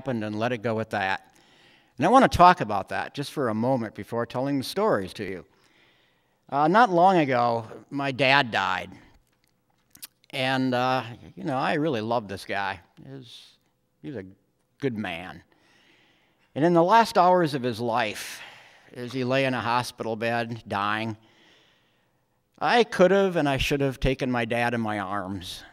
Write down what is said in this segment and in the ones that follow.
happened and let it go at that. And I want to talk about that just for a moment before telling the stories to you. Not long ago, my dad died. And, I really loved this guy. He was a good man. And in the last hours of his life, as he lay in a hospital bed dying, I could have and I should have taken my dad in my arms.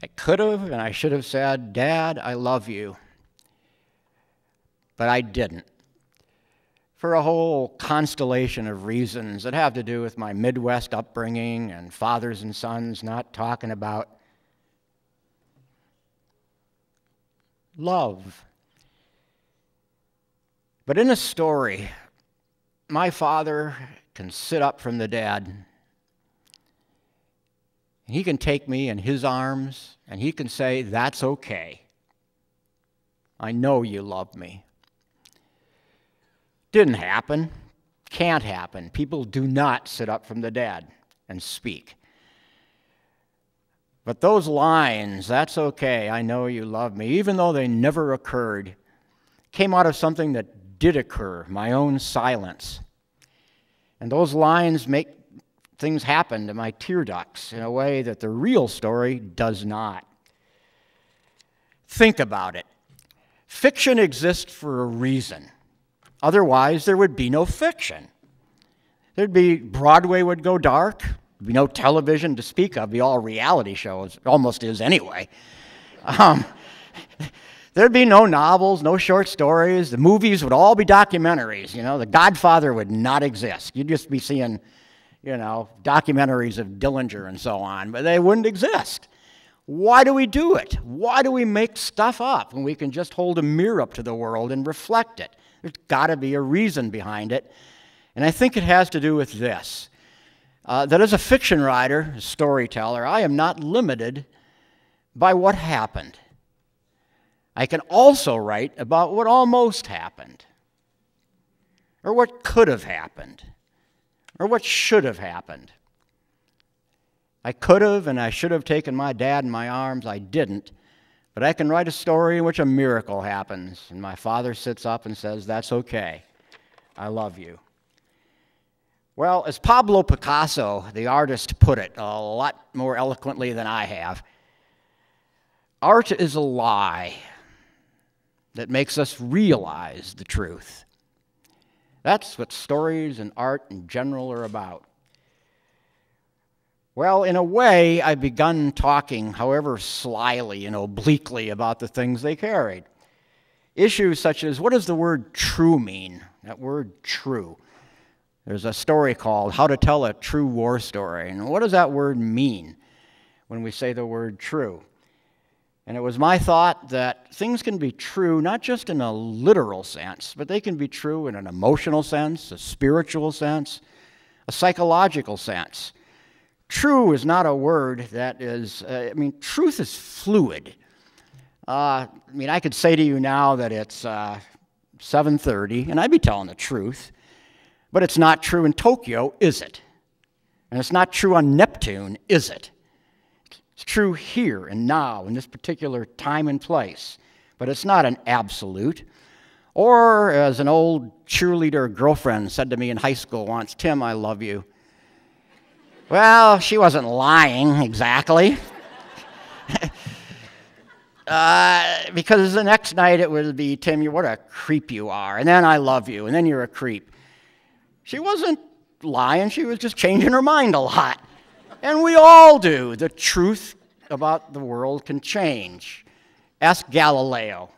I could have and I should have said, "Dad, I love you." But I didn't. For a whole constellation of reasons that have to do with my Midwest upbringing and fathers and sons not talking about love. But in a story, my father can sit up from the dead, and he can take me in his arms, and he can say, "That's okay. I know you love me." Didn't happen. Can't happen. People do not sit up from the dead and speak. But those lines, "That's okay, I know you love me," even though they never occurred, came out of something that did occur, my own silence. And those lines make things happen to my tear ducts in a way that the real story does not. Think about it. Fiction exists for a reason. Otherwise, there would be no fiction. Broadway would go dark. There'd be no television to speak of. It'd be all reality shows. It almost is anyway. There'd be no novels, no short stories. The movies would all be documentaries. The Godfather would not exist. You'd just be seeing, documentaries of Dillinger and so on, but they wouldn't exist. Why do we do it? Why do we make stuff up when we can just hold a mirror up to the world and reflect it? There's got to be a reason behind it. And I think it has to do with this, that as a fiction writer, a storyteller, I am not limited by what happened. I can also write about what almost happened, or what could have happened, or what should have happened. I could have and I should have taken my dad in my arms. I didn't. But I can write a story in which a miracle happens, and my father sits up and says, "That's okay. I love you." Well, as Pablo Picasso, the artist, put it a lot more eloquently than I have, art is a lie that makes us realize the truth. That's what stories and art in general are about. Well, in a way, I've begun talking, however slyly and obliquely, about the things they carried. Issues such as, what does the word true mean? That word true. There's a story called How to Tell a True War Story. And what does that word mean when we say the word true? And it was my thought that things can be true not just in a literal sense, but they can be true in an emotional sense, a spiritual sense, a psychological sense. True is not a word that is, truth is fluid. I could say to you now that it's 7:30, and I'd be telling the truth, but it's not true in Tokyo, is it? And it's not true on Neptune, is it? It's true here and now in this particular time and place, but it's not an absolute. Or, as an old cheerleader girlfriend said to me in high school once, "Tim, I love you." Well, she wasn't lying exactly. Because the next night it would be, "Tim, what a creep you are." And then, "I love you." And then, "You're a creep." She wasn't lying. She was just changing her mind a lot. And we all do. The truth about the world can change. Ask Galileo.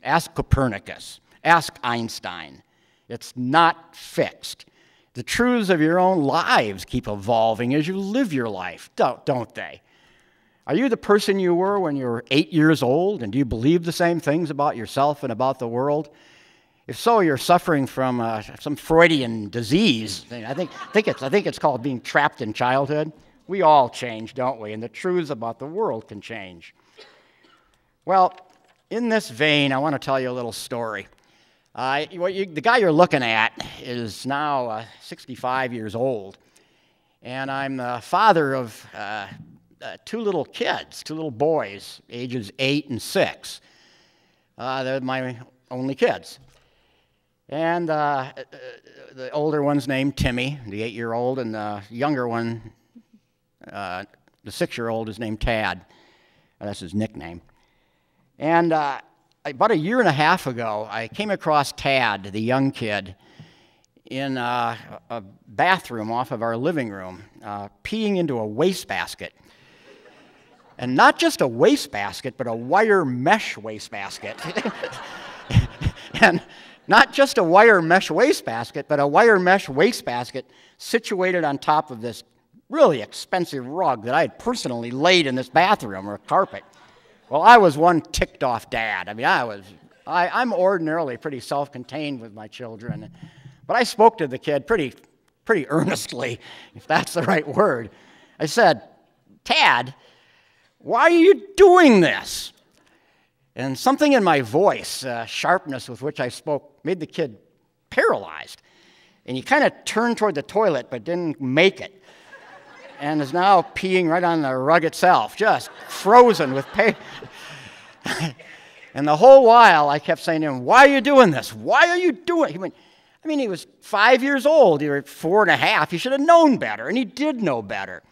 Ask Copernicus. Ask Einstein. It's not fixed. The truths of your own lives keep evolving as you live your life, don't they? Are you the person you were when you were 8 years old, and do you believe the same things about yourself and about the world? If so, you're suffering from some Freudian disease. I think it's called being trapped in childhood. We all change, don't we? And the truths about the world can change. Well, in this vein, I want to tell you a little story. The guy you're looking at is now 65 years old. And I'm the father of two little kids, two little boys, ages 8 and 6. They're my only kids. And the older one's named Timmy, the 8-year-old, and the younger one, the 6-year-old, is named Tad. That's his nickname. And about a year and a half ago, I came across Tad, the young kid, in a bathroom off of our living room, peeing into a wastebasket. And not just a wastebasket, but a wire mesh wastebasket. And not just a wire mesh wastebasket, but a wire mesh wastebasket situated on top of this really expensive rug that I had personally laid in this bathroom, or carpet. Well, I was one ticked off dad. I mean, I'm ordinarily pretty self-contained with my children, but I spoke to the kid pretty earnestly, if that's the right word. I said, "Tad, why are you doing this?" And something in my voice, sharpness with which I spoke, made the kid paralyzed. And he kind of turned toward the toilet, but didn't make it. And is now peeing right on the rug itself, just frozen with pain. And the whole while, I kept saying to him, "Why are you doing this? Why are you doing it?" He was 5 years old. You were 4 and a half. He should have known better, and he did know better.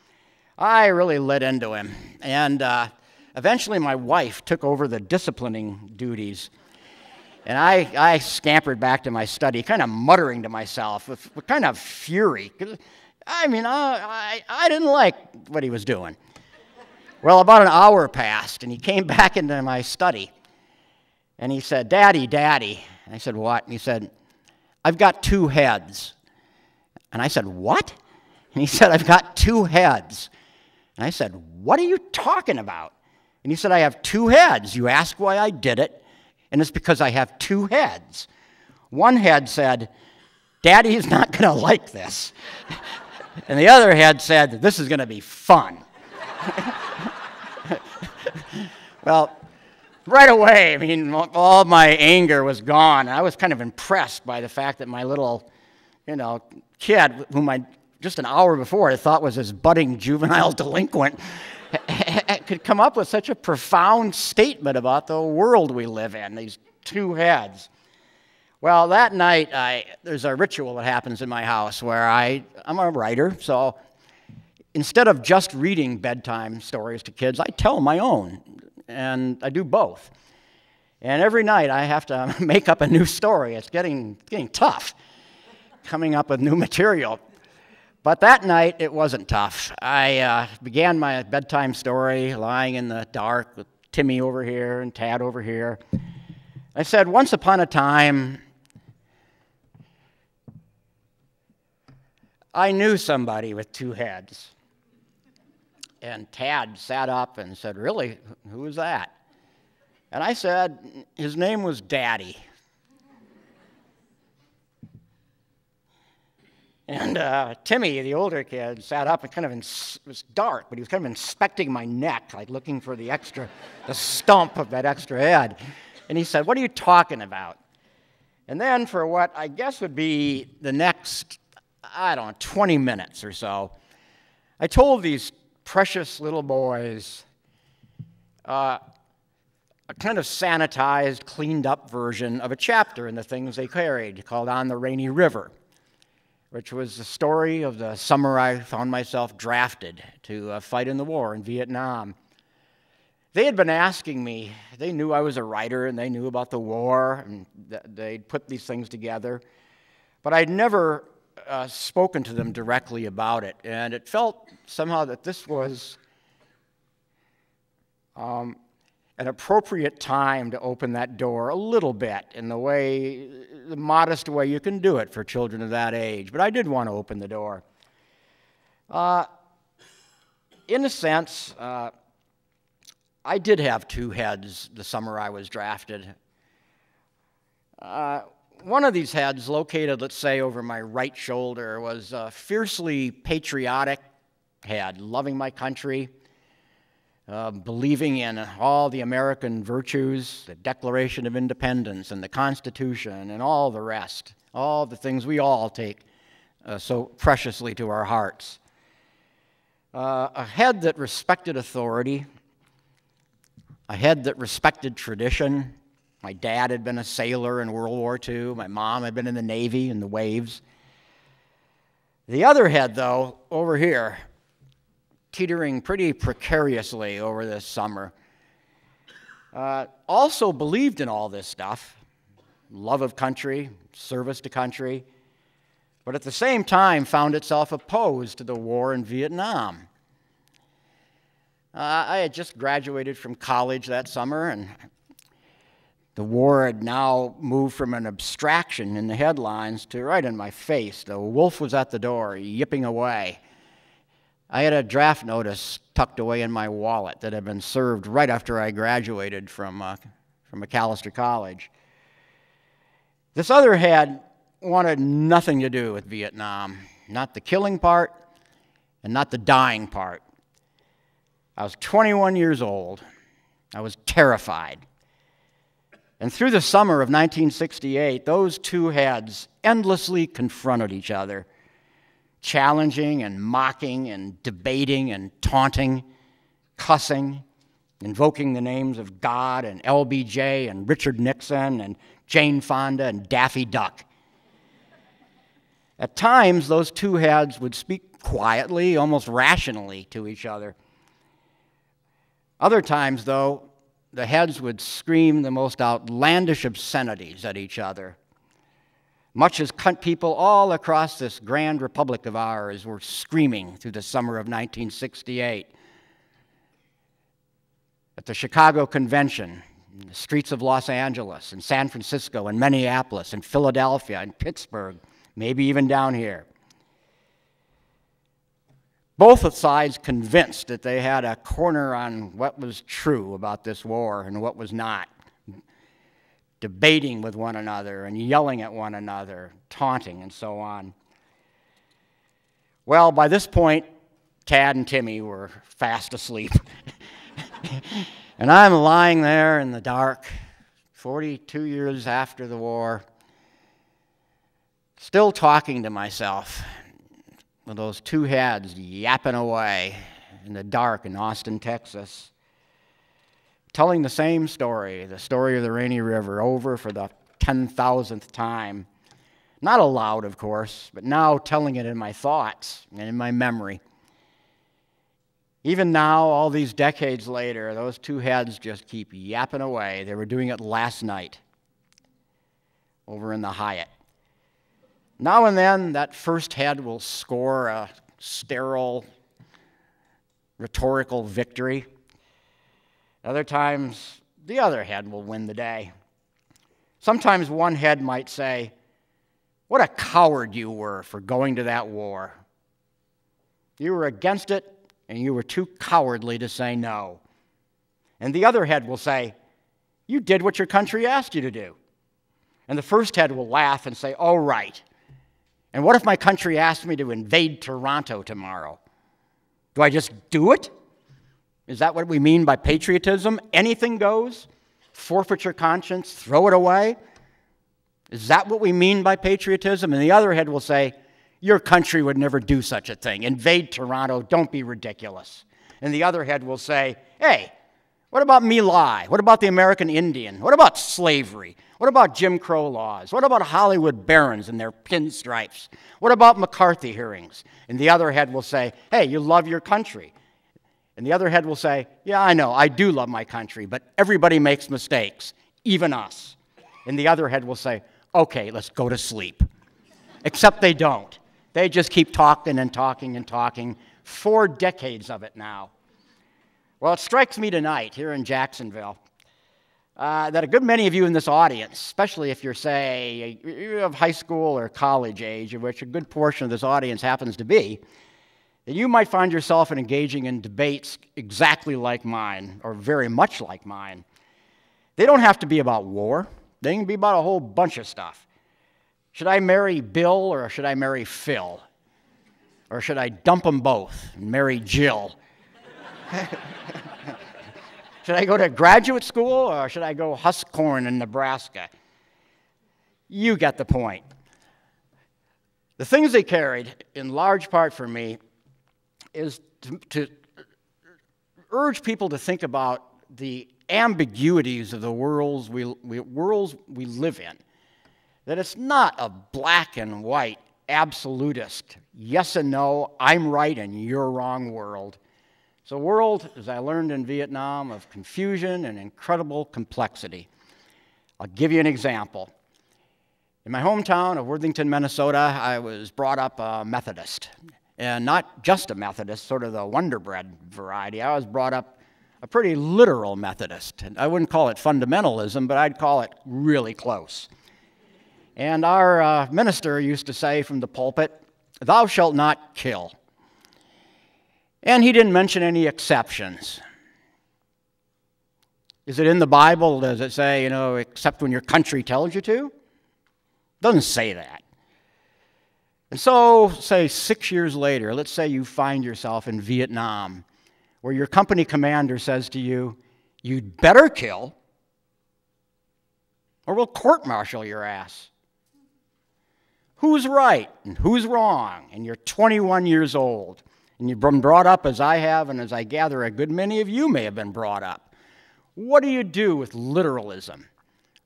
I really lit into him. And eventually, my wife took over the disciplining duties. And I scampered back to my study, kind of muttering to myself with kind of fury. I didn't like what he was doing. Well, about an hour passed, and he came back into my study. And he said, "Daddy, Daddy." And I said, "What?" And he said, "I've got 2 heads." And I said, "What?" And he said, "I've got 2 heads." And I said, "What are you talking about?" And he said, "I have 2 heads. You ask why I did it, and it's because I have 2 heads. One head said, 'Daddy is not going to like this.' And the other head said, 'This is going to be fun.'" Well, right away, all my anger was gone. I was kind of impressed by the fact that my little, kid, whom I just an hour before I thought was this budding juvenile delinquent, could come up with such a profound statement about the world we live in, these 2 heads. Well, that night, there's a ritual that happens in my house where I'm a writer, so instead of just reading bedtime stories to kids, I tell my own, and I do both. And every night, I have to make up a new story. It's getting tough, coming up with new material. But that night, it wasn't tough. I began my bedtime story lying in the dark with Timmy over here and Tad over here. I said, "Once upon a time, I knew somebody with 2 heads." And Tad sat up and said, "Really? Who was that?" And I said, "His name was Daddy." And Timmy, the older kid, sat up and it was dark, but he was kind of inspecting my neck, like looking for the stump of that extra head. And he said, "What are you talking about?" And then for what I guess would be the next, 20 minutes or so, I told these precious little boys a kind of sanitized, cleaned up version of a chapter in the Things They Carried called "On the Rainy River," which was the story of the summer I found myself drafted to fight in the war in Vietnam. They had been asking me, they knew I was a writer and they knew about the war, and they'd put these things together, but I'd never spoken to them directly about it, and it felt somehow that this was an appropriate time to open that door a little bit in the modest way you can do it for children of that age. But I did want to open the door. In a sense, I did have 2 heads the summer I was drafted. One of these heads, located, let's say, over my right shoulder, was a fiercely patriotic head, loving my country, believing in all the American virtues, the Declaration of Independence and the Constitution and all the rest, all the things we all take so preciously to our hearts. A head that respected authority, a head that respected tradition. My dad had been a sailor in World War II. My mom had been in the Navy in the waves. The other head, though, over here, teetering pretty precariously over this summer, also believed in all this stuff, love of country, service to country, but at the same time found itself opposed to the war in Vietnam. I had just graduated from college that summer, and the war had now moved from an abstraction in the headlines to right in my face. The wolf was at the door, yipping away. I had a draft notice tucked away in my wallet that had been served right after I graduated from Macalester College. This other head wanted nothing to do with Vietnam, not the killing part and not the dying part. I was 21 years old. I was terrified. And through the summer of 1968, those two heads endlessly confronted each other, challenging and mocking and debating and taunting, cussing, invoking the names of God and LBJ and Richard Nixon and Jane Fonda and Daffy Duck. At times, those two heads would speak quietly, almost rationally to each other. Other times, though, the heads would scream the most outlandish obscenities at each other, much as people all across this grand republic of ours were screaming through the summer of 1968. At the Chicago Convention, in the streets of Los Angeles, and San Francisco, and Minneapolis, and Philadelphia, and Pittsburgh, maybe even down here. Both sides convinced that they had a corner on what was true about this war and what was not, debating with one another and yelling at one another, taunting and so on. Well, by this point, Tad and Timmy were fast asleep. And I'm lying there in the dark, 42 years after the war, still talking to myself, with those two heads yapping away in the dark in Austin, Texas, telling the same story, the story of the Rainy River, over for the 10,000th time. Not aloud, of course, but now telling it in my thoughts and in my memory. Even now, all these decades later, those two heads just keep yapping away. They were doing it last night over in the Hyatt. Now and then, that first head will score a sterile, rhetorical victory. Other times, the other head will win the day. Sometimes one head might say, "What a coward you were for going to that war. You were against it, and you were too cowardly to say no." And the other head will say, "You did what your country asked you to do." And the first head will laugh and say, "Oh, right. And what if my country asked me to invade Toronto tomorrow? Do I just do it? Is that what we mean by patriotism? Anything goes? Forfeit your conscience? Throw it away? Is that what we mean by patriotism?" And the other head will say, "Your country would never do such a thing. Invade Toronto, don't be ridiculous." And the other head will say, "Hey, what about My Lai? What about the American Indian? What about slavery? What about Jim Crow laws? What about Hollywood barons and their pinstripes? What about McCarthy hearings?" And the other head will say, "Hey, you love your country." And the other head will say, "Yeah, I know, I do love my country, but everybody makes mistakes, even us." And the other head will say, "Okay, let's go to sleep." Except they don't. They just keep talking and talking and talking, 4 decades of it now. Well, it strikes me tonight here in Jacksonville that a good many of you in this audience, especially if you're, say, you're of high school or college age, of which a good portion of this audience happens to be, that you might find yourself engaging in debates exactly like mine, or very much like mine. They don't have to be about war. They can be about a whole bunch of stuff. Should I marry Bill or should I marry Phil? Or should I dump them both and marry Jill? Should I go to graduate school or should I go husk corn in Nebraska? You get the point. The things they carried, in large part for me, is to urge people to think about the ambiguities of the worlds we live in. That it's not a black and white, absolutist, yes and no, I'm right and you're wrong world. It's a world, as I learned in Vietnam, of confusion and incredible complexity. I'll give you an example. In my hometown of Worthington, Minnesota, I was brought up a Methodist. And not just a Methodist, sort of the Wonder Bread variety. I was brought up a pretty literal Methodist. And I wouldn't call it fundamentalism, but I'd call it really close. And our minister used to say from the pulpit, "Thou shalt not kill." And he didn't mention any exceptions. Is it in the Bible? Does it say, except when your country tells you to? It doesn't say that. And so, say 6 years later, let's say you find yourself in Vietnam, where your company commander says to you, "You'd better kill, or we'll court-martial your ass." Who's right and who's wrong? And you're 21 years old, and you've been brought up as I have, and as I gather a good many of you may have been brought up. What do you do with literalism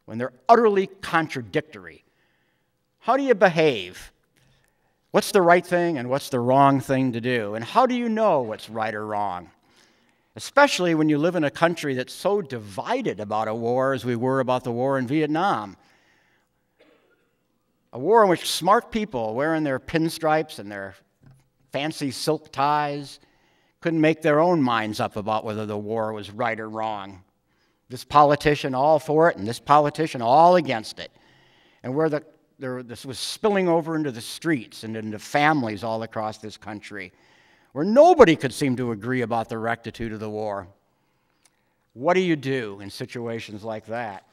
when they're utterly contradictory? How do you behave? What's the right thing and what's the wrong thing to do? And how do you know what's right or wrong? Especially when you live in a country that's so divided about a war as we were about the war in Vietnam. A war in which smart people wearing their pinstripes and their fancy silk ties couldn't make their own minds up about whether the war was right or wrong. This politician all for it and this politician all against it. And where this was spilling over into the streets and into families all across this country, where nobody could seem to agree about the rectitude of the war. What do you do in situations like that?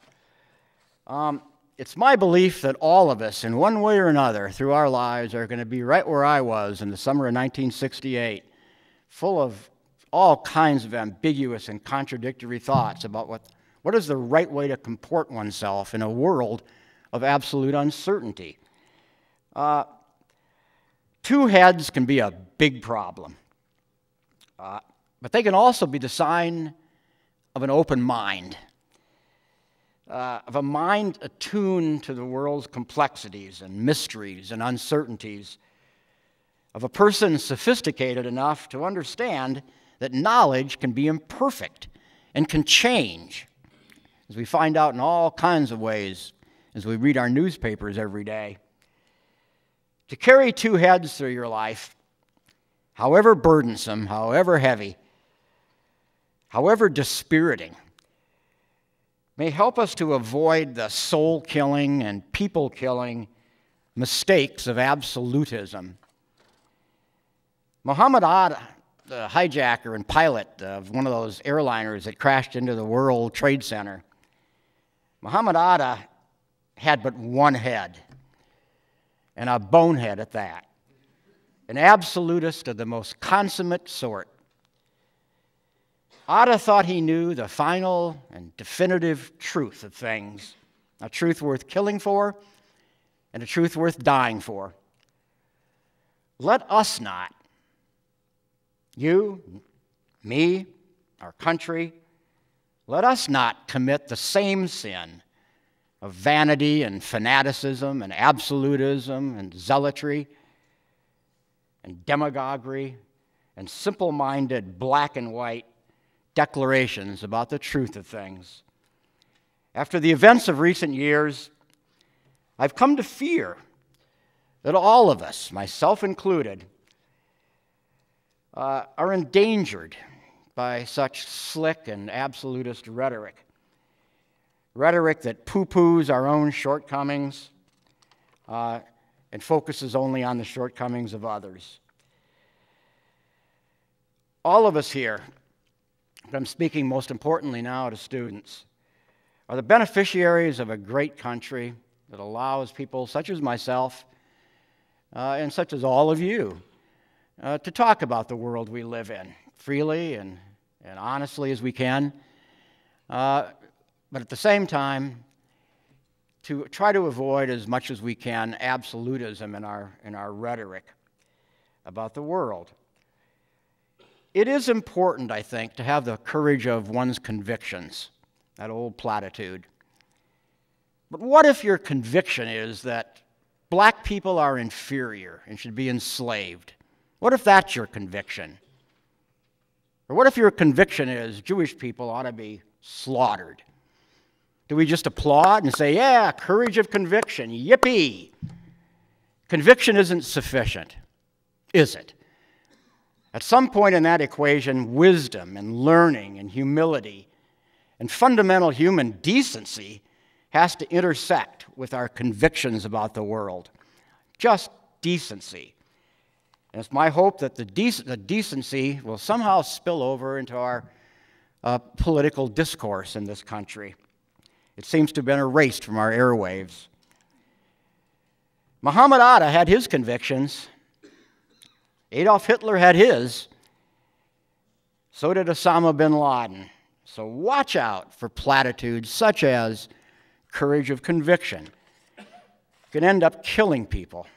It's my belief that all of us, in one way or another, through our lives, are going to be right where I was in the summer of 1968, full of all kinds of ambiguous and contradictory thoughts about what is the right way to comport oneself in a world of absolute uncertainty. Two heads can be a big problem, but they can also be the sign of an open mind, of a mind attuned to the world's complexities and mysteries and uncertainties, of a person sophisticated enough to understand that knowledge can be imperfect and can change, as we find out in all kinds of ways as we read our newspapers every day. To carry two heads through your life, however burdensome, however heavy, however dispiriting, may help us to avoid the soul-killing and people-killing mistakes of absolutism. Muhammad Atta, the hijacker and pilot of one of those airliners that crashed into the World Trade Center, Muhammad Atta had but one head, and a bonehead at that, an absolutist of the most consummate sort. Atta thought he knew the final and definitive truth of things, a truth worth killing for and a truth worth dying for. Let us not, you, me, our country, let us not commit the same sin of vanity and fanaticism and absolutism and zealotry and demagoguery and simple-minded black and white declarations about the truth of things. After the events of recent years, I've come to fear that all of us, myself included, are endangered by such slick and absolutist rhetoric. Rhetoric that poo-poos our own shortcomings and focuses only on the shortcomings of others. All of us here, but I'm speaking most importantly now to students, are the beneficiaries of a great country that allows people such as myself and such as all of you to talk about the world we live in freely and honestly as we can. But at the same time, to try to avoid as much as we can absolutism in our rhetoric about the world. It is important, I think, to have the courage of one's convictions, that old platitude. But what if your conviction is that black people are inferior and should be enslaved? What if that's your conviction? Or what if your conviction is Jewish people ought to be slaughtered? Do we just applaud and say, yeah, courage of conviction, yippee? Conviction isn't sufficient, is it? At some point in that equation, wisdom and learning and humility and fundamental human decency has to intersect with our convictions about the world. Just decency. And it's my hope that the decency will somehow spill over into our political discourse in this country. It seems to have been erased from our airwaves. Muhammad Atta had his convictions. Adolf Hitler had his. So did Osama bin Laden. So watch out for platitudes such as courage of conviction. It can end up killing people.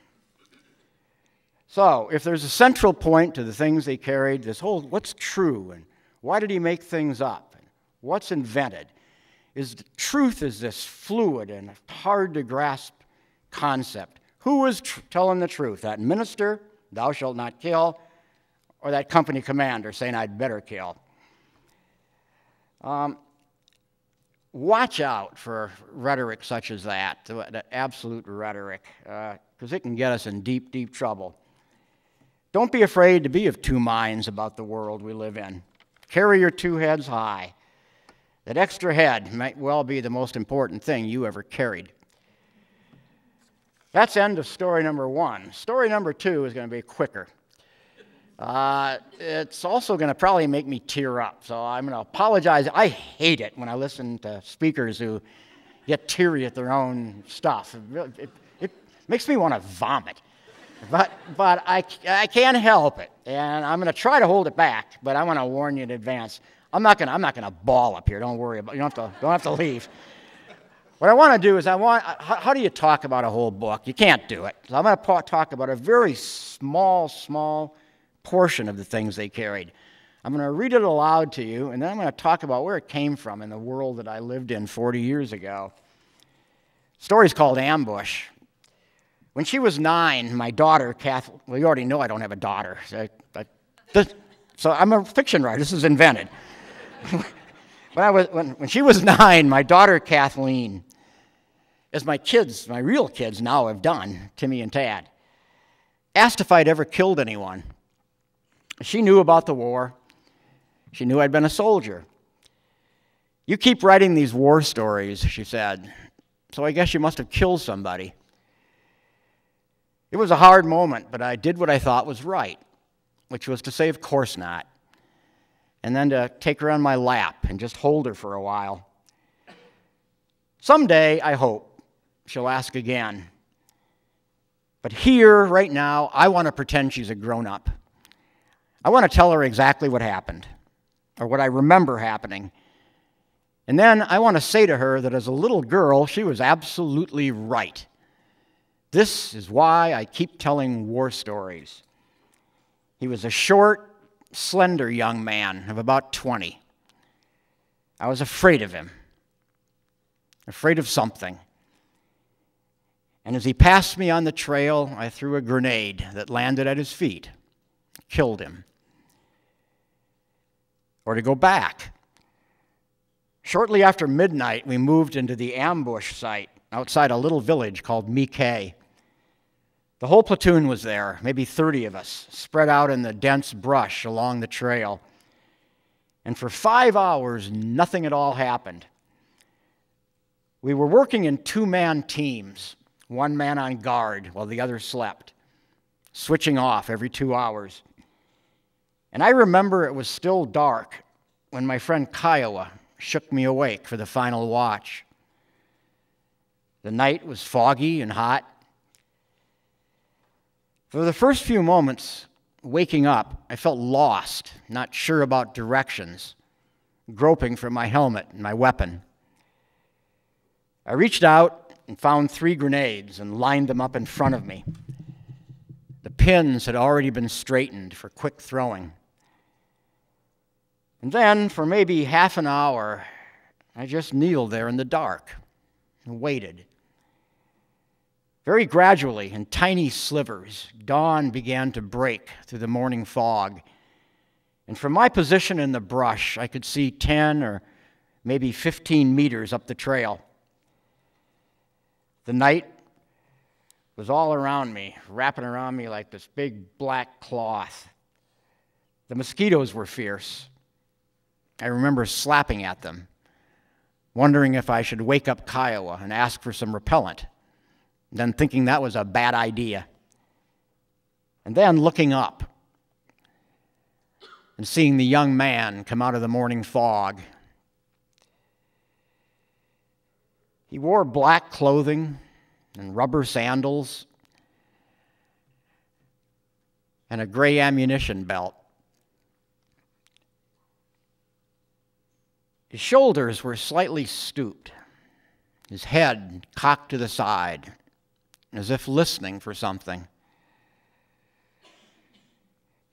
So if there's a central point to the things they carried, this whole what's true and why did he make things up and what's invented, is the truth is this fluid and hard to grasp concept. Who is telling the truth? That minister, thou shalt not kill, or that company commander saying I'd better kill? Watch out for rhetoric such as that absolute rhetoric, because it can get us in deep, deep trouble. Don't be afraid to be of two minds about the world we live in. Carry your two heads high. That extra head might well be the most important thing you ever carried. That's the end of story number one. Story number two is going to be quicker. It's also going to probably make me tear up, so I'm going to apologize. I hate it when I listen to speakers who get teary at their own stuff. It makes me want to vomit. But I can't help it, and I'm going to try to hold it back, but I want to warn you in advance. I'm not going to bawl up here. Don't worry about it. You don't have to leave. What I want to do is how do you talk about a whole book? You can't do it. So I'm going to talk about a very small portion of the things they carried. I'm going to read it aloud to you, and then I'm going to talk about where it came from in the world that I lived in 40 years ago. The story's called Ambush. When she was 9, my daughter, Kathleen, well, you already know I don't have a daughter. So I'm a fiction writer. This is invented. When she was 9, my daughter, Kathleen, as my real kids now have done, Timmy and Tad, asked if I'd ever killed anyone. She knew about the war. She knew I'd been a soldier. You keep writing these war stories, she said, so I guess you must have killed somebody. It was a hard moment, but I did what I thought was right, which was to say, of course not, and then to take her on my lap and just hold her for a while. Someday, I hope, she'll ask again. But here, right now, I want to pretend she's a grown-up. I want to tell her exactly what happened, or what I remember happening. And then I want to say to her that as a little girl, she was absolutely right. This is why I keep telling war stories. He was a short, slender young man of about 20. I was afraid of him, afraid of something. And as he passed me on the trail, I threw a grenade that landed at his feet, killed him. Or to go back. Shortly after midnight, we moved into the ambush site outside a little village called Mike. The whole platoon was there, maybe 30 of us, spread out in the dense brush along the trail. And for 5 hours, nothing at all happened. We were working in two-man teams, one man on guard while the other slept, switching off every 2 hours. And I remember it was still dark when my friend Kiowa shook me awake for the final watch. The night was foggy and hot. For the first few moments, waking up, I felt lost, not sure about directions, groping for my helmet and my weapon. I reached out and found 3 grenades and lined them up in front of me. The pins had already been straightened for quick throwing. And then, for maybe half an hour, I just kneeled there in the dark and waited. Very gradually, in tiny slivers, dawn began to break through the morning fog. And from my position in the brush, I could see 10 or maybe 15 meters up the trail. The night was all around me, wrapping around me like this big black cloth. The mosquitoes were fierce. I remember slapping at them, wondering if I should wake up Kiowa and ask for some repellent, then thinking that was a bad idea. And then looking up and seeing the young man come out of the morning fog. He wore black clothing and rubber sandals and a gray ammunition belt. His shoulders were slightly stooped, his head cocked to the side, as if listening for something.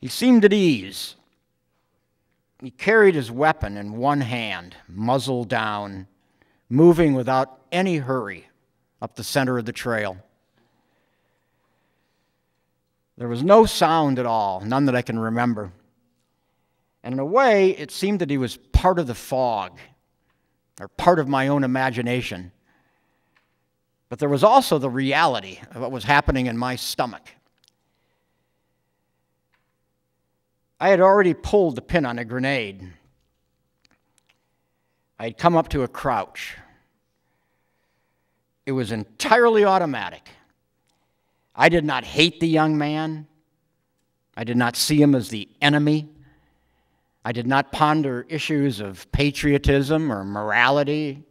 He seemed at ease. He carried his weapon in one hand, muzzle down, moving without any hurry up the center of the trail. There was no sound at all, none that I can remember. And in a way, it seemed that he was part of the fog, or part of my own imagination. But there was also the reality of what was happening in my stomach. I had already pulled the pin on a grenade. I had come up to a crouch. It was entirely automatic. I did not hate the young man. I did not see him as the enemy. I did not ponder issues of patriotism or morality.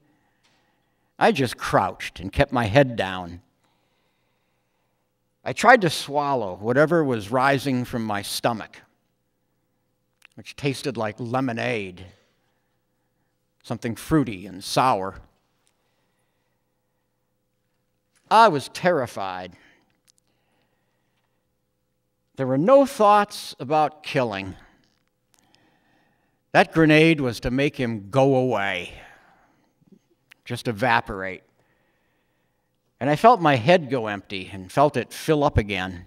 I just crouched and kept my head down. I tried to swallow whatever was rising from my stomach, which tasted like lemonade, something fruity and sour. I was terrified. There were no thoughts about killing. That grenade was to make him go away, just evaporate. And I felt my head go empty and felt it fill up again.